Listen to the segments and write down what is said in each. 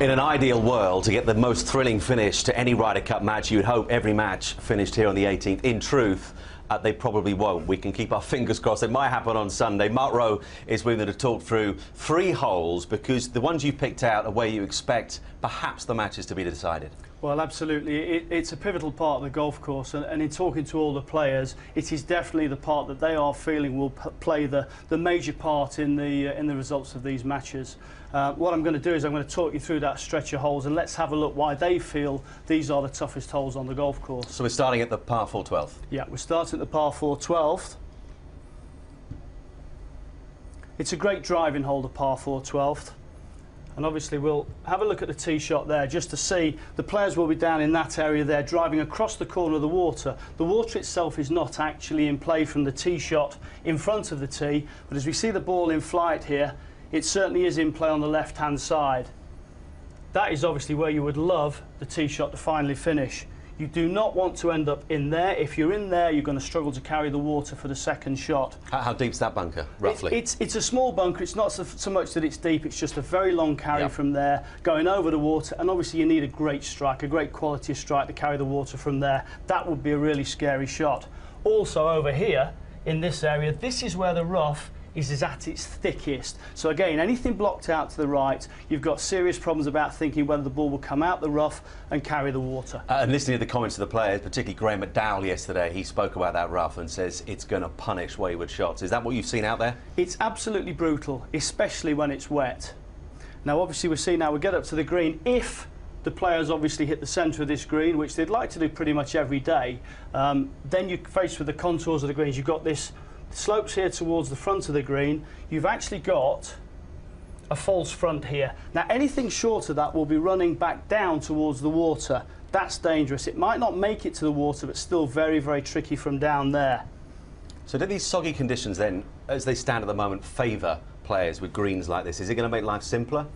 In an ideal world, to get the most thrilling finish to any Ryder Cup match, you'd hope every match finished here on the 18th. In truth, they probably won't. We can keep our fingers crossed. It might happen on Sunday. Mark Rowe is with me to talk through 3 holes, because the ones you picked out are where you expect perhaps the matches to be decided. Well, absolutely. It's a pivotal part of the golf course, and in talking to all the players, it is definitely the part that they are feeling will play the major part in the results of these matches. What I'm going to do is I'm going to talk you through that stretch of holes, and let's have a look why they feel these are the toughest holes on the golf course. So we're starting at the par 4 12th? Yeah, we're starting at the par 4 12th. It's a great driving hole, the par 4 12th. And obviously we'll have a look at the tee shot there just to see the players will be down in that area there, driving across the corner of the water. The water itself is not actually in play from the tee shot in front of the tee, but as we see the ball in flight here, it certainly is in play on the left-hand side. That is obviously where you would love the tee shot to finally finish. You do not want to end up in there. If you're in there, you're going to struggle to carry the water for the second shot. How deep's that bunker, roughly? It's a small bunker. It's not so much that it's deep. It's just a very long carry from there, going over the water. And obviously you need a great strike, a great quality of strike to carry the water from there. That would be a really scary shot. Also over here, in this area, this is where the rough is at its thickest. So again, anything blocked out to the right, you've got serious problems about thinking whether the ball will come out the rough and carry the water. And listening to the comments of the players, particularly Graham McDowell yesterday, he spoke about that rough and says it's going to punish wayward shots. Is that what you've seen out there? It's absolutely brutal, especially when it's wet. Now obviously we get up to the green. If the players obviously hit the centre of this green, which they'd like to do pretty much every day, then you're faced with the contours of the greens. You've got this slopes here towards the front of the green. You've actually got a false front here. Now anything short of that will be running back down towards the water. That's dangerous. It might not make it to the water, but still very, very tricky from down there. So do these soggy conditions then, as they stand at the moment, favour players with greens like this? Is it going to make life simpler?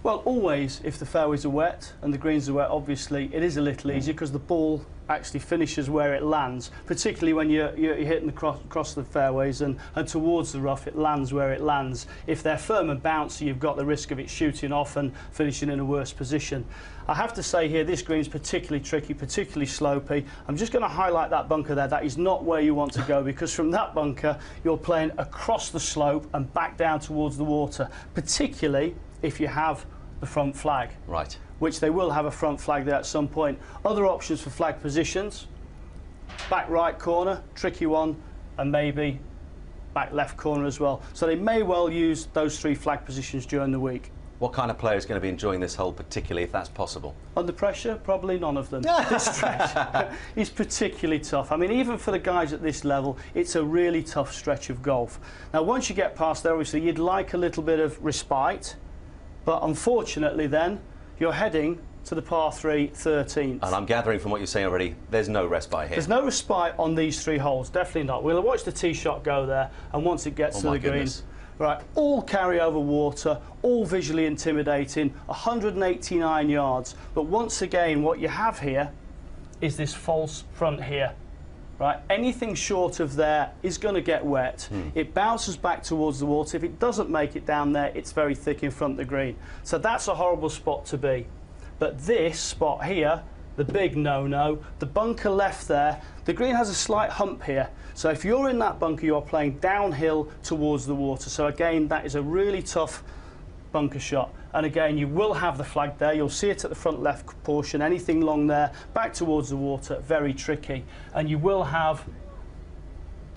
Well, always, if the fairways are wet and the greens are wet, obviously it is a little easier because the ball actually finishes where it lands, particularly when you're hitting across the fairways and towards the rough, it lands where it lands. If they're firm and bouncy, you've got the risk of it shooting off and finishing in a worse position. I have to say here, this green's particularly tricky, particularly slopey. I'm just going to highlight that bunker there. That is not where you want to go, because from that bunker, you're playing across the slope and back down towards the water, particularly if you have the front flag. Right. Which they will have a front flag there at some point. Other options for flag positions: back right corner, tricky one, and maybe back left corner as well. So they may well use those 3 flag positions during the week. What kind of player is going to be enjoying this hole particularly, if that's possible? Under pressure, probably none of them. This stretch is particularly tough. I mean, even for the guys at this level, it's a really tough stretch of golf. Now, once you get past there, obviously, you'd like a little bit of respite, but unfortunately then, you're heading to the par 3 13th. And I'm gathering from what you're saying already, there's no respite here. There's no respite on these 3 holes, definitely not. We'll watch the tee shot go there, and once it gets to the green, right, all carry over water, all visually intimidating, 189 yards. But once again, what you have here is this false front here. Right, anything short of there is going to get wet. It bounces back towards the water. If it doesn't make it down there, it's very thick in front of the green. So that's a horrible spot to be. But this spot here, the big no-no, the bunker left there, the green has a slight hump here. So if you're in that bunker, you're playing downhill towards the water. So again, that is a really tough bunker shot. And again, you will have the flag there. You'll see it at the front left portion. Anything long there, back towards the water, very tricky. And you will have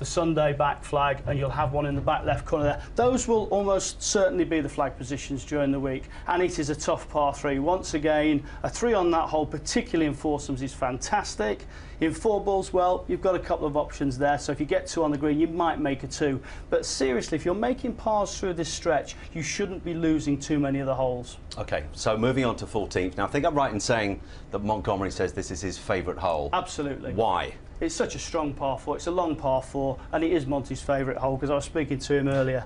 the Sunday back flag, and you'll have one in the back left corner there. Those will almost certainly be the flag positions during the week. And it is a tough par 3. Once again, a 3 on that hole, particularly in foursomes, is fantastic. In 4 balls, well, you've got a couple of options there. So if you get 2 on the green, you might make a 2. But seriously, if you're making pars through this stretch, you shouldn't be losing too many of the holes. OK, so moving on to 14th. Now, I think I'm right in saying that Montgomery says this is his favourite hole. Absolutely. Why? It's such a strong par 4. It's a long par 4, and it is Monty's favourite hole, because I was speaking to him earlier.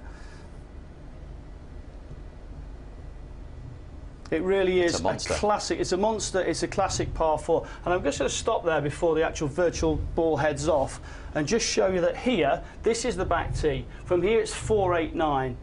It really is a classic. It's a monster. It's a classic par 4. And I'm just going to stop there before the actual virtual ball heads off and just show you that here, this is the back tee. From here, it's 489.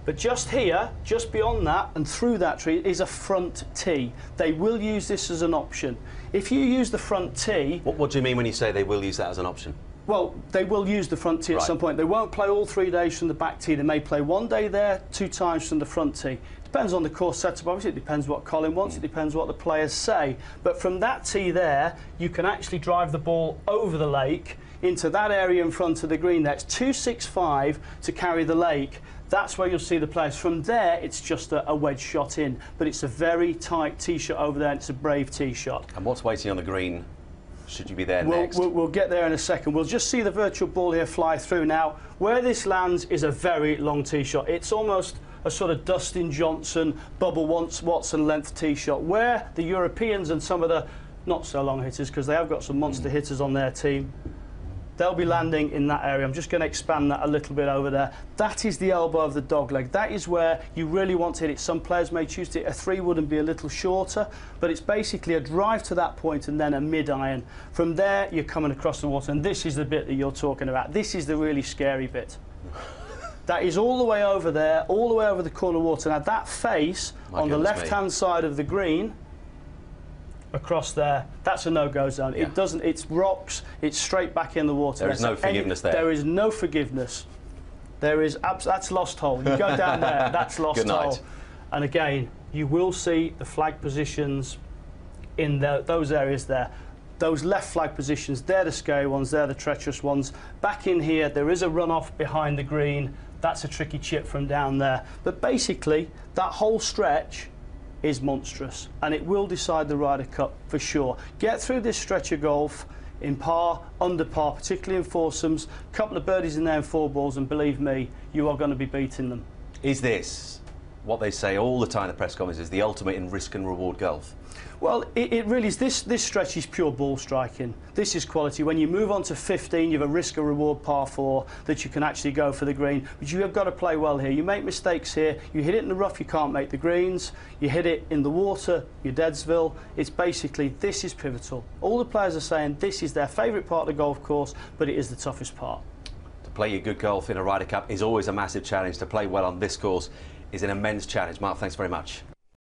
But just here, just beyond that and through that tree is a front tee. They will use this as an option. If you use the front tee... What do you mean when you say they will use that as an option? Well, they will use the front tee at some point. They won't play all 3 days from the back tee. They may play 1 day there, 2 times from the front tee. Depends on the course setup, obviously. It depends what Colin wants. It depends what the players say. But from that tee there, you can actually drive the ball over the lake into that area in front of the green. That's 265 to carry the lake. That's where you'll see the players. From there, it's just a wedge shot in. But it's a very tight tee shot over there, and it's a brave tee shot. And what's waiting on the green? Should you be there next? We'll get there in a second. We'll just see the virtual ball here fly through. Now, where this lands is a very long tee shot. It's almost a sort of Dustin Johnson, Bubba Watson length tee shot, where the Europeans and some of the not so long hitters, because they have got some monster hitters on their team, they'll be landing in that area. I'm just going to expand that a little bit over there. That is the elbow of the dog leg. That is where you really want to hit it. Some players may choose to hit a 3-wood and be a little shorter, but it's basically a drive to that point and then a mid-iron. From there, you're coming across the water, and this is the bit that you're talking about. This is the really scary bit. That is all the way over there, all the way over the corner water. Now, that face on the left-hand side of the green, across there, that's a no-go zone. Yeah. It doesn't, it's rocks, it's straight back in the water. There is no forgiveness there. There is no forgiveness. There is, that's lost hole. You go down there, that's lost hole. And again, you will see the flag positions in those areas there. Those left flag positions, they're the scary ones, they're the treacherous ones. Back in here, there is a runoff behind the green. That's a tricky chip from down there. But basically, that whole stretch is monstrous, and it will decide the Ryder Cup for sure. Get through this stretch of golf in par, under par, particularly in foursomes, a couple of birdies in there in 4 balls, and believe me, you are going to be beating them. Is this what they say all the time in the press conferences, the ultimate in risk and reward golf? Well, it really is. This stretch is pure ball striking. This is quality. When you move on to 15, you have a risk and reward par 4 that you can actually go for the green. But you have got to play well here. You make mistakes here. You hit it in the rough, you can't make the greens. You hit it in the water, you're Deadsville. It's basically, this is pivotal. All the players are saying this is their favourite part of the golf course, but it is the toughest part. To play your good golf in a Ryder Cup is always a massive challenge. To play well on this course is an immense challenge. Mark, thanks very much.